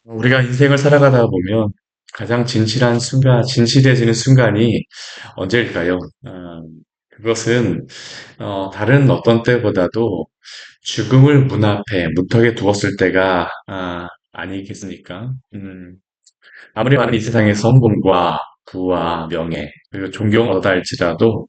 우리가 인생을 살아가다 보면 가장 진실한 순간, 진실해지는 순간이 언제일까요? 그것은 다른 어떤 때보다도 죽음을 문 앞에 문턱에 두었을 때가 아니겠습니까? 아무리 많은 이 세상의 성공과 부와 명예 그리고 존경을 얻어 할지라도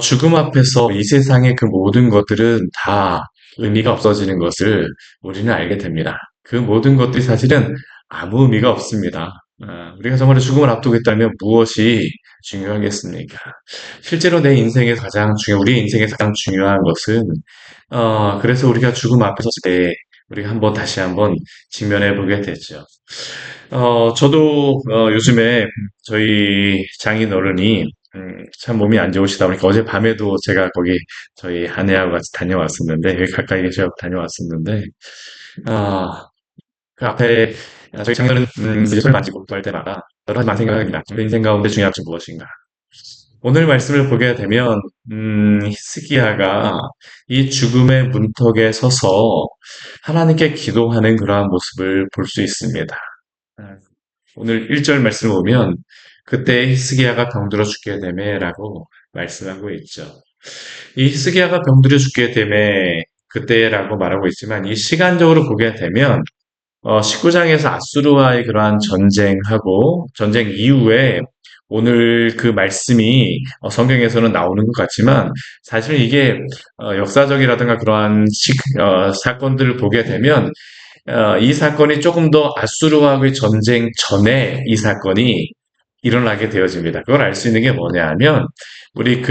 죽음 앞에서 이 세상의 그 모든 것들은 다 의미가 없어지는 것을 우리는 알게 됩니다. 그 모든 것들이 사실은 아무 의미가 없습니다. 우리가 정말 죽음을 앞두고 있다면 무엇이 중요하겠습니까? 실제로 내 인생에서 우리 인생에서 가장 중요한 것은, 그래서 우리가 죽음 앞에 섰을 때, 우리가 다시 한번 직면해 보게 되죠. 저도 요즘에 저희 장인 어른이 참 몸이 안 좋으시다 보니까 어젯밤에도 제가 거기 저희 아내하고 같이 다녀왔었는데, 여기 가까이 계셔서 다녀왔었는데, 아, 그 앞에 저희 장인 어른 이제 손을 만지고 또 할 때마다 여러 가지 생각이 납니다. 내 인생 가운데 중요한 것은 무엇인가? 오늘 말씀을 보게 되면 히스기야가 이 죽음의 문턱에 서서 하나님께 기도하는 그러한 모습을 볼 수 있습니다. 아, 오늘 1절 말씀을 보면 그때 히스기야가 병들어 죽게 되매라고 말씀하고 있죠. 이 히스기야가 병들어 죽게 되매 그때라고 말하고 있지만 이 시간적으로 보게 되면 19장에서 아수르와의 그러한 전쟁하고 전쟁 이후에 오늘 그 말씀이 성경에서는 나오는 것 같지만 사실 이게 역사적이라든가 그러한 사건들을 보게 되면 이 사건이 조금 더 아수르와의 전쟁 전에 이 사건이 일어나게 되어집니다. 그걸 알 수 있는 게 뭐냐 하면 우리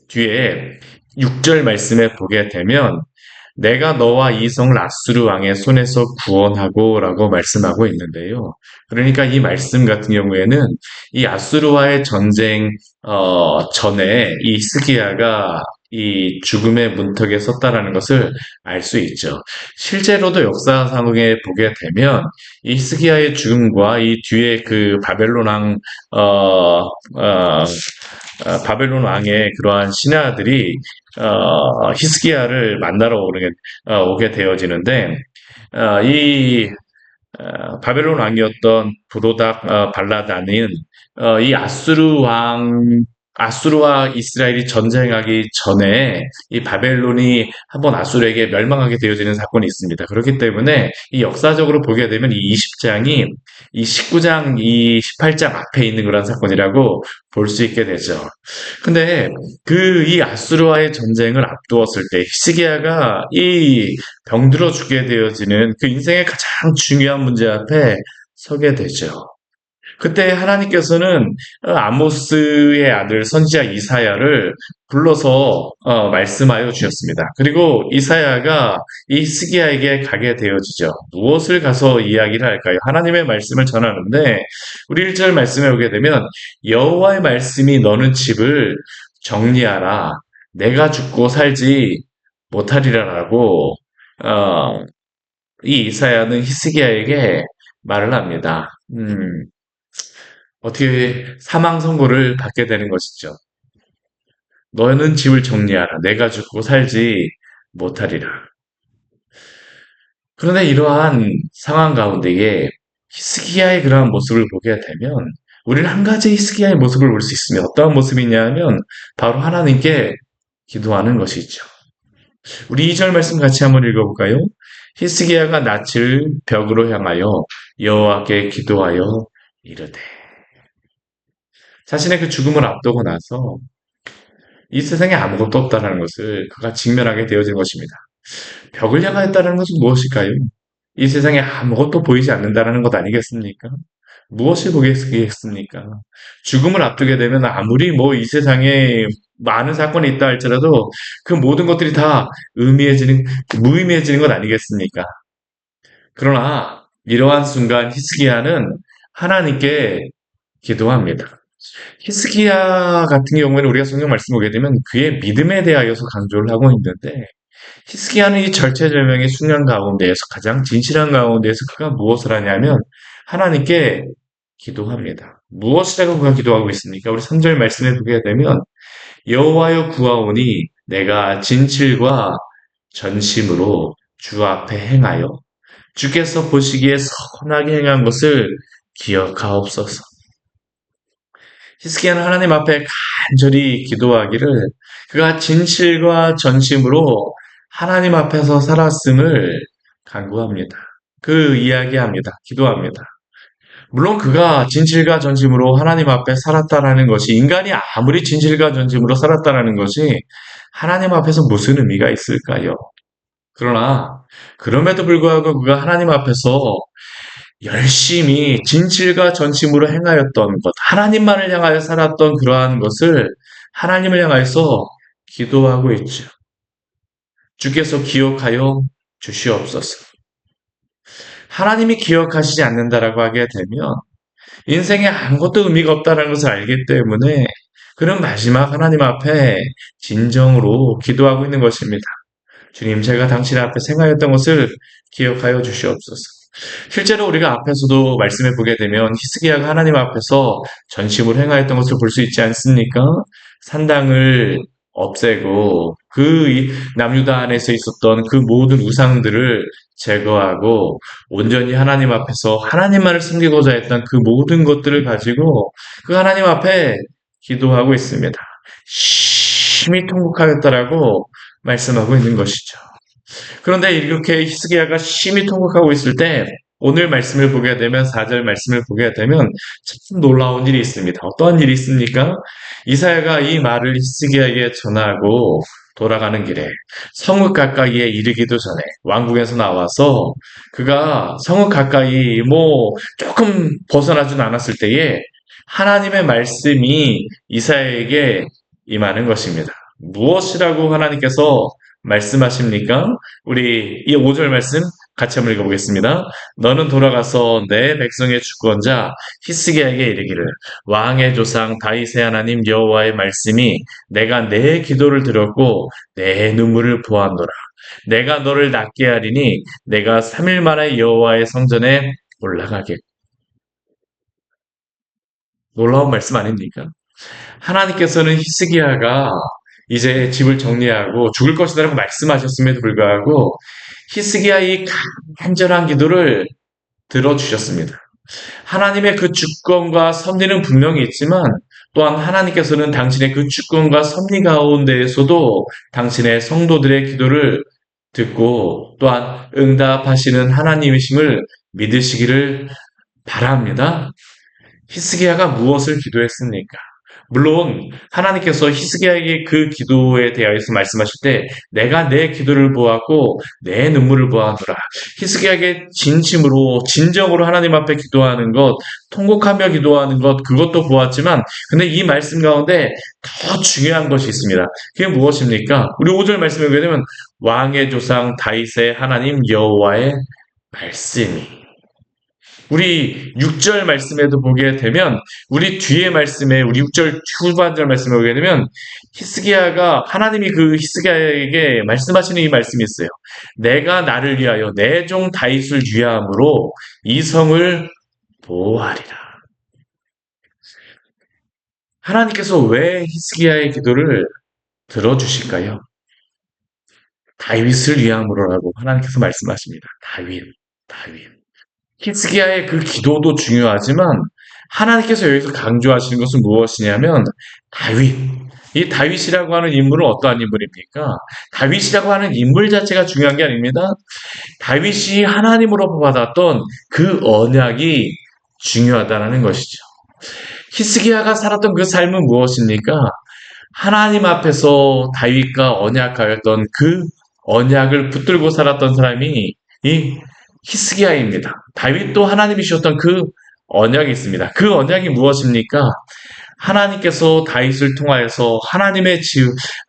뒤에 6절 말씀에 보게 되면 내가 너와 이성 라스루 왕의 손에서 구원하고 라고 말씀하고 있는데요. 그러니까 이 말씀 같은 경우에는 이 아수르와의 전쟁 전에 이 스기야가 이 죽음의 문턱에 섰다라는 것을 알 수 있죠. 실제로도 역사상에 보게 되면 이 스기야의 죽음과 이 뒤에 그 바벨론 왕의 그러한 신하들이 히스기야를 만나러 오게 되어지는데 이 바벨론 왕이었던 브로닥 발라다는 이 아수르와 이스라엘이 전쟁하기 전에 이 바벨론이 한번 아수르에게 멸망하게 되어지는 사건이 있습니다. 그렇기 때문에 이 역사적으로 보게 되면 이 20장이 이 19장, 이 18장 앞에 있는 그런 사건이라고 볼 수 있게 되죠. 근데 이 아수르와의 전쟁을 앞두었을 때 히스기야가 이 병들어 죽게 되어지는 그 인생의 가장 중요한 문제 앞에 서게 되죠. 그때 하나님께서는 아모스의 아들 선지자 이사야를 불러서 말씀하여 주셨습니다. 그리고 이사야가 이 스기야에게 가게 되어지죠. 무엇을 가서 이야기를 할까요? 하나님의 말씀을 전하는데 우리 1절 말씀에 오게 되면 여호와의 말씀이 너는 집을 정리하라. 내가 죽고 살지 못하리라라고 어, 이 이사야는 히스기야에게 말을 합니다. 어떻게 사망 선고를 받게 되는 것이죠. 너는 집을 정리하라. 내가 죽고 살지 못하리라. 그런데 이러한 상황 가운데에 히스기야의 그러한 모습을 보게 되면 우리는 한 가지 히스기야의 모습을 볼 수 있습니다. 어떠한 모습이냐 하면 바로 하나님께 기도하는 것이죠. 우리 2절 말씀 같이 한번 읽어볼까요? 히스기야가 낯을 벽으로 향하여 여호와께 기도하여 이르되 자신의 그 죽음을 앞두고 나서 이 세상에 아무것도 없다는 것을 그가 직면하게 되어진 것입니다. 벽을 향하였다는 것은 무엇일까요? 이 세상에 아무것도 보이지 않는다는 것 아니겠습니까? 무엇이 보겠습니까? 죽음을 앞두게 되면 아무리 뭐 이 세상에 많은 사건이 있다 할지라도 그 모든 것들이 다 무의미해지는 것 아니겠습니까? 그러나 이러한 순간 히스기야는 하나님께 기도합니다. 히스기야 같은 경우에는 우리가 성경 말씀 보게 되면 그의 믿음에 대하여서 강조를 하고 있는데 히스기야는 이 절체절명의 순간 가운데에서 가장 진실한 가운데에서 그가 무엇을 하냐면 하나님께 기도합니다. 무엇이라고 그가 기도하고 있습니까? 우리 3절 말씀에 보게 되면 여호와여 구하오니 내가 진실과 전심으로 주 앞에 행하여 주께서 보시기에 선하게 행한 것을 기억하옵소서. 히스기야는 하나님 앞에 간절히 기도하기를 그가 진실과 전심으로 하나님 앞에서 살았음을 간구합니다. 그 이야기합니다. 기도합니다. 물론 그가 진실과 전심으로 하나님 앞에 살았다라는 것이 인간이 아무리 진실과 전심으로 살았다라는 것이 하나님 앞에서 무슨 의미가 있을까요? 그러나 그럼에도 불구하고 그가 하나님 앞에서 열심히 진실과 전심으로 행하였던 것, 하나님만을 향하여 살았던 그러한 것을 하나님을 향하여서 기도하고 있죠. 주께서 기억하여 주시옵소서. 하나님이 기억하시지 않는다라고 하게 되면 인생에 아무것도 의미가 없다는 것을 알기 때문에 그는 마지막 하나님 앞에 진정으로 기도하고 있는 것입니다. 주님, 제가 당신 앞에 생하였던 것을 기억하여 주시옵소서. 실제로 우리가 앞에서도 말씀해 보게 되면 히스기야가 하나님 앞에서 전심으로 행하였던 것을 볼 수 있지 않습니까? 산당을 없애고 그 남유다 안에서 있었던 그 모든 우상들을 제거하고 온전히 하나님 앞에서 하나님만을 섬기고자 했던 그 모든 것들을 가지고 그 하나님 앞에 기도하고 있습니다. 심히 통곡하였다라고 말씀하고 있는 것이죠. 그런데 이렇게 히스기야가 심히 통곡하고 있을 때 오늘 말씀을 보게 되면 4절 말씀을 보게 되면 참 놀라운 일이 있습니다. 어떠한 일이 있습니까? 이사야가 이 말을 히스기야에게 전하고 돌아가는 길에 성읍 가까이에 이르기도 전에 왕궁에서 나와서 그가 성읍 가까이 조금 벗어나진 않았을 때에 하나님의 말씀이 이사야에게 임하는 것입니다. 무엇이라고 하나님께서 말씀하십니까? 우리 이 5절 말씀 같이 한번 읽어보겠습니다. 너는 돌아가서 내 백성의 주권자 히스기야에게 이르기를 왕의 조상 다윗의 하나님 여호와의 말씀이 내가 내 기도를 들었고 내 눈물을 보았노라. 내가 너를 낫게 하리니 내가 3일 만에 여호와의 성전에 올라가겠. 놀라운 말씀 아닙니까? 하나님께서는 히스기야가 이제 집을 정리하고 죽을 것이라고 말씀하셨음에도 불구하고 히스기야의 간절한 기도를 들어주셨습니다. 하나님의 그 주권과 섭리는 분명히 있지만 또한 하나님께서는 당신의 그 주권과 섭리 가운데에서도 당신의 성도들의 기도를 듣고 또한 응답하시는 하나님이심을 믿으시기를 바랍니다. 히스기야가 무엇을 기도했습니까? 물론 하나님께서 히스기야에게 그 기도에 대하여서 말씀하실 때 내가 내 기도를 보았고 내 눈물을 보았노라. 히스기야에게 진심으로 진정으로 하나님 앞에 기도하는 것, 통곡하며 기도하는 것 그것도 보았지만 근데 이 말씀 가운데 더 중요한 것이 있습니다. 그게 무엇입니까? 우리 5절 말씀에 보게 되면 왕의 조상 다윗의 하나님 여호와의 말씀이 우리 6절 말씀에도 보게 되면 우리 뒤에 말씀에 우리 6절 후반절 말씀에 보게 되면 히스기야가 하나님이 그 히스기야에게 말씀하시는 이 말씀이 있어요. 내가 나를 위하여 내 종 다윗을 위함으로 이 성을 보호하리라. 하나님께서 왜 히스기야의 기도를 들어주실까요? 다윗을 위함으로라고 하나님께서 말씀하십니다. 다윗. 히스기야의 그 기도도 중요하지만 하나님께서 여기서 강조하시는 것은 무엇이냐면 다윗. 이 다윗이라고 하는 인물은 어떠한 인물입니까? 다윗이라고 하는 인물 자체가 중요한 게 아닙니다. 다윗이 하나님으로 받았던 그 언약이 중요하다는 것이죠. 히스기야가 살았던 그 삶은 무엇입니까? 하나님 앞에서 다윗과 언약하였던 그 언약을 붙들고 살았던 사람이 이 히스기야입니다. 다윗도 하나님이 주셨던 그 언약이 있습니다. 그 언약이 무엇입니까? 하나님께서 다윗을 통하여서 하나님의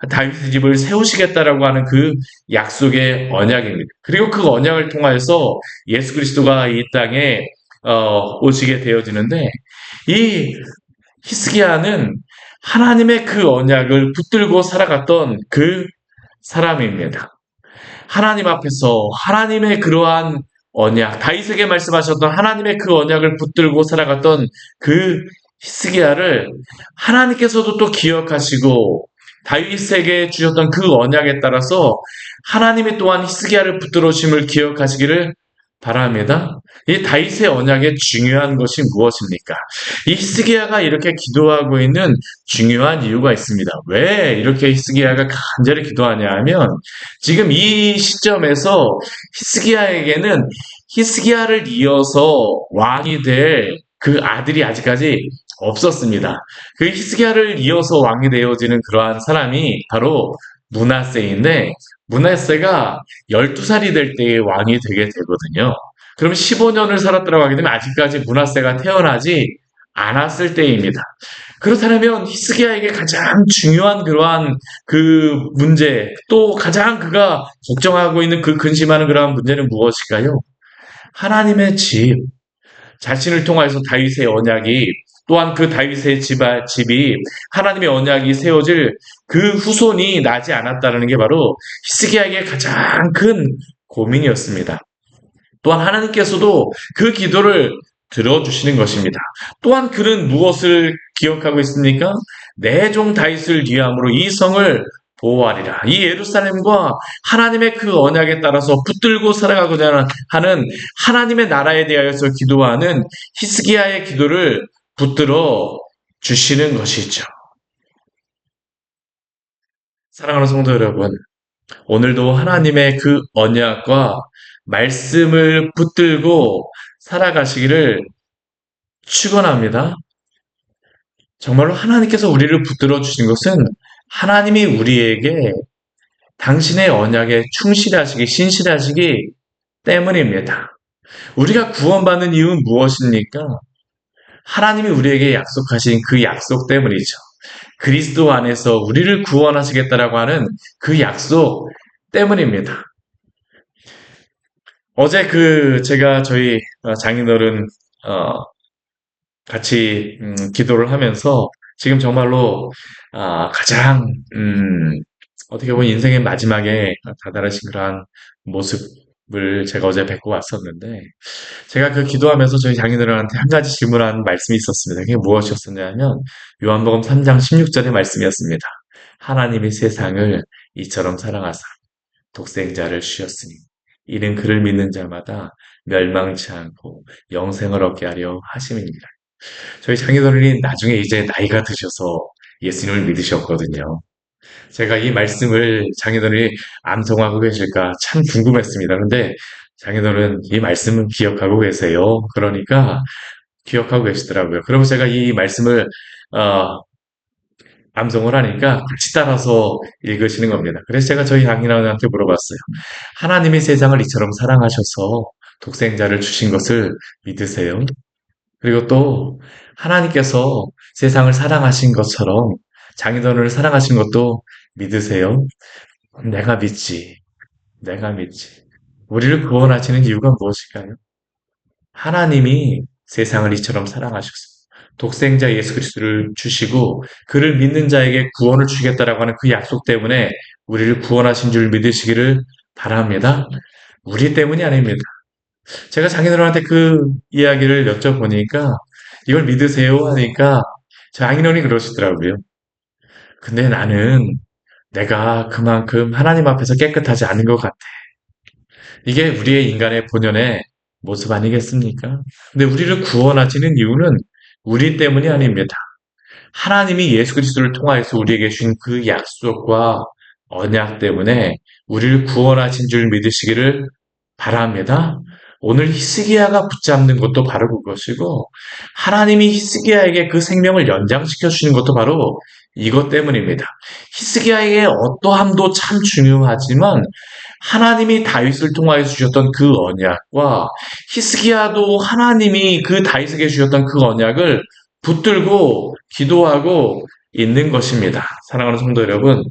다윗의 집을 세우시겠다라고 하는 그 약속의 언약입니다. 그리고 그 언약을 통하여서 예수 그리스도가 이 땅에 오시게 되어지는데 이 히스기야는 하나님의 그 언약을 붙들고 살아갔던 그 사람입니다. 하나님 앞에서 하나님의 그러한 언약, 다윗에게 말씀하셨던 하나님의 그 언약을 붙들고 살아갔던 그 히스기야를 하나님께서도 또 기억하시고 다윗에게 주셨던 그 언약에 따라서 하나님이 또한 히스기야를 붙들어 주심을 기억하시기를 바랍니다. 이 다윗의 언약의 중요한 것이 무엇입니까? 이 히스기야가 이렇게 기도하고 있는 중요한 이유가 있습니다. 왜 이렇게 히스기야가 간절히 기도하냐 하면 지금 이 시점에서 히스기야에게는 히스기야를 이어서 왕이 될 그 아들이 아직까지 없었습니다. 그 히스기야를 이어서 왕이 되어지는 그러한 사람이 바로 므낫세인데 므낫세가 12살이 될 때에 왕이 되게 되거든요. 그럼 15년을 살았다고 하게 되면 아직까지 므낫세가 태어나지 않았을 때입니다. 그렇다면 히스기야에게 가장 중요한 그러한 그 문제, 또 가장 그가 걱정하고 있는 그 근심하는 그러한 문제는 무엇일까요? 하나님의 집, 자신을 통하여서 다윗의 언약이 또한 그 다윗의 집이 하나님의 언약이 세워질 그 후손이 나지 않았다는 게 바로 히스기야에게 가장 큰 고민이었습니다. 또한 하나님께서도 그 기도를 들어주시는 것입니다. 또한 그는 무엇을 기억하고 있습니까? 내 종 다윗을 위함으로 이 성을 보호하리라. 이 예루살렘과 하나님의 그 언약에 따라서 붙들고 살아가고자 하는 하나님의 나라에 대하여서 기도하는 히스기야의 기도를 붙들어 주시는 것이죠. 사랑하는 성도 여러분, 오늘도 하나님의 그 언약과 말씀을 붙들고 살아가시기를 축원합니다. 정말로 하나님께서 우리를 붙들어 주신 것은 하나님이 우리에게 당신의 언약에 충실하시기, 신실하시기 때문입니다. 우리가 구원받는 이유는 무엇입니까? 하나님이 우리에게 약속하신 그 약속 때문이죠. 그리스도 안에서 우리를 구원하시겠다라고 하는 그 약속 때문입니다. 어제 제가 저희 장인어른 같이 기도를 하면서 지금 정말로 가장 어떻게 보면 인생의 마지막에 다다르신 그러한 모습을 제가 어제 뵙고 왔었는데 제가 그 기도하면서 저희 장인어른한테 한 가지 질문한 말씀이 있었습니다. 그게 무엇이었었냐면 요한복음 3장 16절의 말씀이었습니다. 하나님이 세상을 이처럼 사랑하사 독생자를 주셨으니 이는 그를 믿는 자마다 멸망치 않고 영생을 얻게 하려 하심이니라. 저희 장인어른이 나중에 이제 나이가 드셔서 예수님을 믿으셨거든요. 제가 이 말씀을 장인어른이 암송하고 계실까 참 궁금했습니다. 그런데 장인어른 이 말씀은 기억하고 계세요. 그러니까 기억하고 계시더라고요. 그러면 제가 이 말씀을 어, 암송을 하니까 같이 따라서 읽으시는 겁니다. 그래서 제가 저희 장인어른한테 물어봤어요. 하나님이 세상을 이처럼 사랑하셔서 독생자를 주신 것을 믿으세요? 그리고 또 하나님께서 세상을 사랑하신 것처럼 장인어른을 사랑하신 것도 믿으세요? 내가 믿지. 내가 믿지. 우리를 구원하시는 이유가 무엇일까요? 하나님이 세상을 이처럼 사랑하셔서 독생자 예수 그리스도를 주시고 그를 믿는 자에게 구원을 주겠다라고 하는 그 약속 때문에 우리를 구원하신 줄 믿으시기를 바랍니다. 우리 때문이 아닙니다. 제가 장인어른한테 그 이야기를 여쭤보니까 이걸 믿으세요 하니까 장인어른이 그러시더라고요. 근데 나는 내가 그만큼 하나님 앞에서 깨끗하지 않은 것 같아. 이게 우리의 인간의 본연의 모습 아니겠습니까? 근데 우리를 구원하시는 이유는 우리 때문이 아닙니다. 하나님이 예수 그리스도를 통하여서 우리에게 주신 그 약속과 언약 때문에 우리를 구원하신 줄 믿으시기를 바랍니다. 오늘 히스기야가 붙잡는 것도 바로 그것이고 하나님이 히스기야에게 그 생명을 연장시켜 주시는 것도 바로 이것 때문입니다. 히스기야의 어떠함도 참 중요하지만 하나님이 다윗을 통하여 주셨던 그 언약과 히스기야도 하나님이 그 다윗에게 주셨던 그 언약을 붙들고 기도하고 있는 것입니다. 사랑하는 성도 여러분,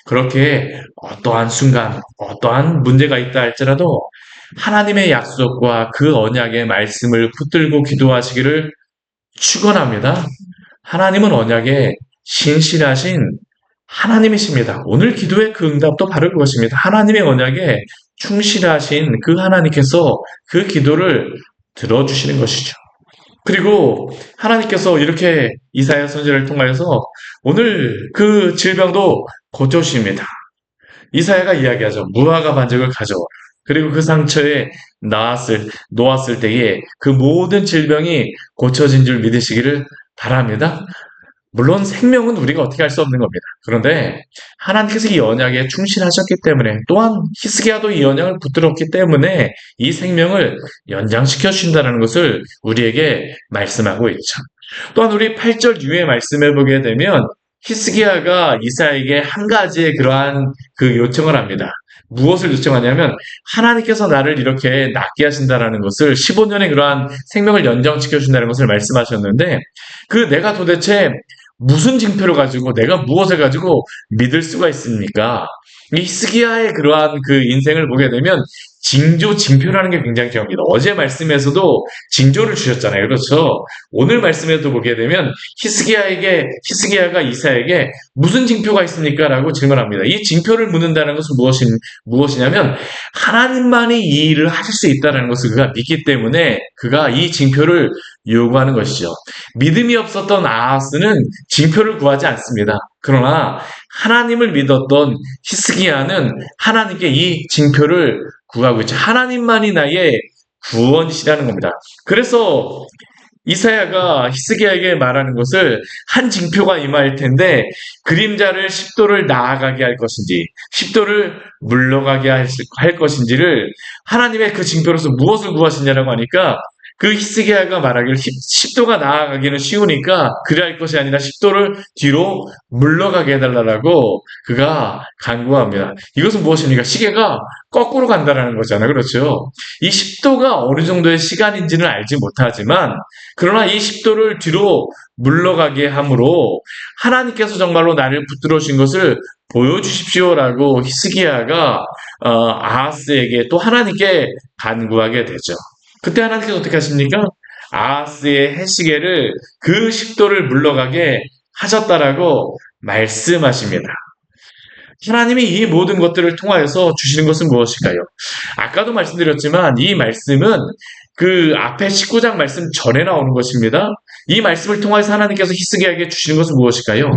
그렇게 어떠한 순간, 어떠한 문제가 있다 할지라도 하나님의 약속과 그 언약의 말씀을 붙들고 기도하시기를 축원합니다. 하나님은 언약에 신실하신 하나님이십니다. 오늘 기도의 그 응답도 바로 그것입니다. 하나님의 언약에 충실하신 그 하나님께서 그 기도를 들어주시는 것이죠. 그리고 하나님께서 이렇게 이사야 선지자를 통하여서 오늘 그 질병도 고쳐주십니다. 이사야가 이야기하죠. 무화과 반죽을 가져와. 그리고 그 상처에 놓았을 때에 그 모든 질병이 고쳐진 줄 믿으시기를 바랍니다. 물론 생명은 우리가 어떻게 할 수 없는 겁니다. 그런데 하나님께서 이 언약에 충실하셨기 때문에 또한 히스기야도 이 언약을 붙들었기 때문에 이 생명을 연장시켜 주신다는 것을 우리에게 말씀하고 있죠. 또한 우리 8절 이후에 말씀해 보게 되면 히스기야가 이사야에게 한 가지의 그러한 그 요청을 합니다. 무엇을 요청하냐면 하나님께서 나를 이렇게 낫게 하신다라는 것을 15년의 그러한 생명을 연장시켜 준다는 것을 말씀하셨는데 그 내가 도대체 무슨 징표를 가지고 내가 무엇을 가지고 믿을 수가 있습니까? 이 히스기야의 그러한 그 인생을 보게 되면 징조, 징표라는 게 굉장히 중요합니다. 어제 말씀에서도 징조를 주셨잖아요. 그렇죠? 오늘 말씀에도 보게 되면 히스기야가 이사에게 무슨 징표가 있습니까? 라고 질문합니다. 이 징표를 묻는다는 것은 무엇이냐면 하나님만이 이 일을 하실 수 있다는 것을 그가 믿기 때문에 그가 이 징표를 요구하는 것이죠. 믿음이 없었던 아하스는 징표를 구하지 않습니다. 그러나 하나님을 믿었던 히스기야는 하나님께 이 징표를 구하고 있죠. 하나님만이 나의 구원이시라는 겁니다. 그래서 이사야가 히스기야에게 말하는 것을 한 징표가 임할 텐데 그림자를 10도를 나아가게 할 것인지 10도를 물러가게 할 것인지를 하나님의 그 징표로서 무엇을 구하시냐라고 하니까 그 히스기야가 말하기를 10도가 나아가기는 쉬우니까 그래 할 것이 아니라 10도를 뒤로 물러가게 해달라고 그가 간구합니다. 이것은 무엇입니까? 시계가 거꾸로 간다는 거잖아요. 그렇죠? 이 10도가 어느 정도의 시간인지는 알지 못하지만 그러나 이 10도를 뒤로 물러가게 함으로 하나님께서 정말로 나를 붙들어 주신 것을 보여주십시오라고 히스기야가 아하스에게 또 하나님께 간구하게 되죠. 그때 하나님께서 어떻게 하십니까? 아하스의 해시계를 그 10도를 물러가게 하셨다라고 말씀하십니다. 하나님이 이 모든 것들을 통하여서 주시는 것은 무엇일까요? 아까도 말씀드렸지만 이 말씀은 그 앞에 19장 말씀 전에 나오는 것입니다. 이 말씀을 통해서 하나님께서 히스기야에게 주시는 것은 무엇일까요?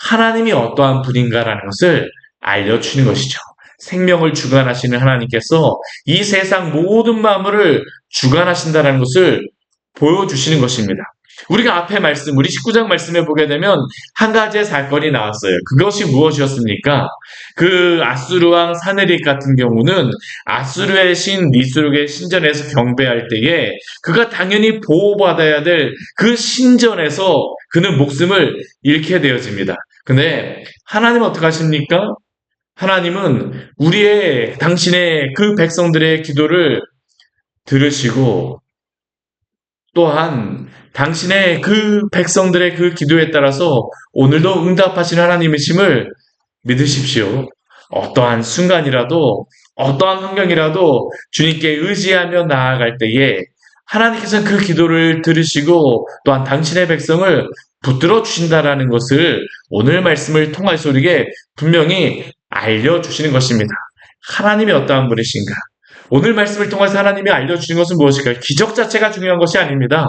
하나님이 어떠한 분인가라는 것을 알려주시는 것이죠. 생명을 주관하시는 하나님께서 이 세상 모든 만물을 주관하신다는 것을 보여주시는 것입니다. 우리가 앞에 말씀, 우리 19장 말씀에 보게 되면 한 가지의 사건이 나왔어요. 그것이 무엇이었습니까? 그 아수르 왕 사네립 같은 경우는 아수르의 신 니스룩의 신전에서 경배할 때에 그가 당연히 보호받아야 될 그 신전에서 그는 목숨을 잃게 되어집니다. 근데 하나님은 어떻게 하십니까? 하나님은 당신의 그 백성들의 기도를 들으시고 또한 당신의 그 백성들의 그 기도에 따라서 오늘도 응답하신 하나님이심을 믿으십시오. 어떠한 순간이라도, 어떠한 환경이라도 주님께 의지하며 나아갈 때에 하나님께서는 그 기도를 들으시고 또한 당신의 백성을 붙들어 주신다라는 것을 오늘 말씀을 통해서 우리에게 분명히 알려주시는 것입니다. 하나님이 어떠한 분이신가? 오늘 말씀을 통해서 하나님이 알려주신 것은 무엇일까요? 기적 자체가 중요한 것이 아닙니다.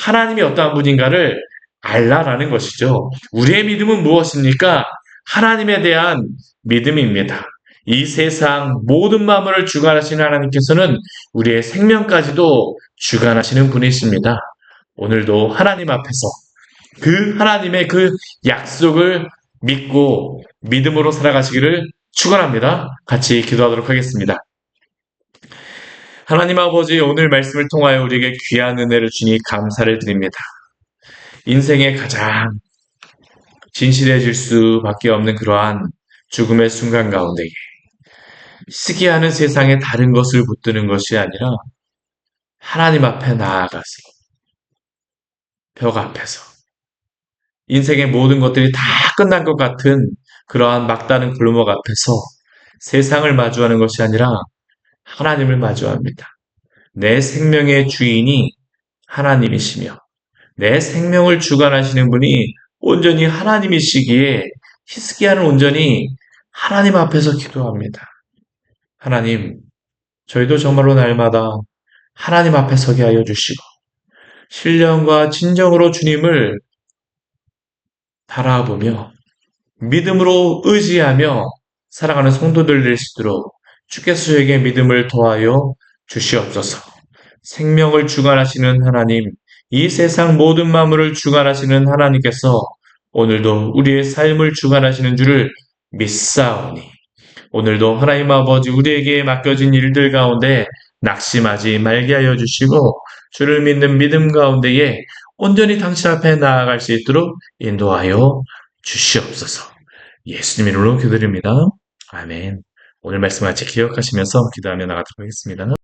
하나님이 어떠한 분인가를 알라라는 것이죠. 우리의 믿음은 무엇입니까? 하나님에 대한 믿음입니다. 이 세상 모든 만물을 주관하시는 하나님께서는 우리의 생명까지도 주관하시는 분이십니다. 오늘도 하나님 앞에서 그 하나님의 그 약속을 믿고 믿음으로 살아가시기를 축원합니다. 같이 기도하도록 하겠습니다. 하나님 아버지, 오늘 말씀을 통하여 우리에게 귀한 은혜를 주니 감사를 드립니다. 인생의 가장 진실해질 수밖에 없는 그러한 죽음의 순간 가운데 시기하는 세상에 다른 것을 붙드는 것이 아니라 하나님 앞에 나아가서 벽 앞에서 인생의 모든 것들이 다 끝난 것 같은 그러한 막다른 골목 앞에서 세상을 마주하는 것이 아니라 하나님을 마주합니다. 내 생명의 주인이 하나님이시며 내 생명을 주관하시는 분이 온전히 하나님이시기에 히스기야는 온전히 하나님 앞에서 기도합니다. 하나님, 저희도 정말로 날마다 하나님 앞에 서게 하여 주시고 신령과 진정으로 주님을 바라보며 믿음으로 의지하며 살아가는 성도들 될 수 있도록 주께서 저에게 믿음을 더하여 주시옵소서. 생명을 주관하시는 하나님, 이 세상 모든 만물을 주관하시는 하나님께서 오늘도 우리의 삶을 주관하시는 줄을 믿사오니 오늘도 하나님 아버지 우리에게 맡겨진 일들 가운데 낙심하지 말게 하여 주시고 주를 믿는 믿음 가운데에 온전히 당신 앞에 나아갈 수 있도록 인도하여 주시옵소서. 예수님 이름으로 기도드립니다. 아멘. 오늘 말씀 같이 기억하시면서 기도하며 나가도록 하겠습니다.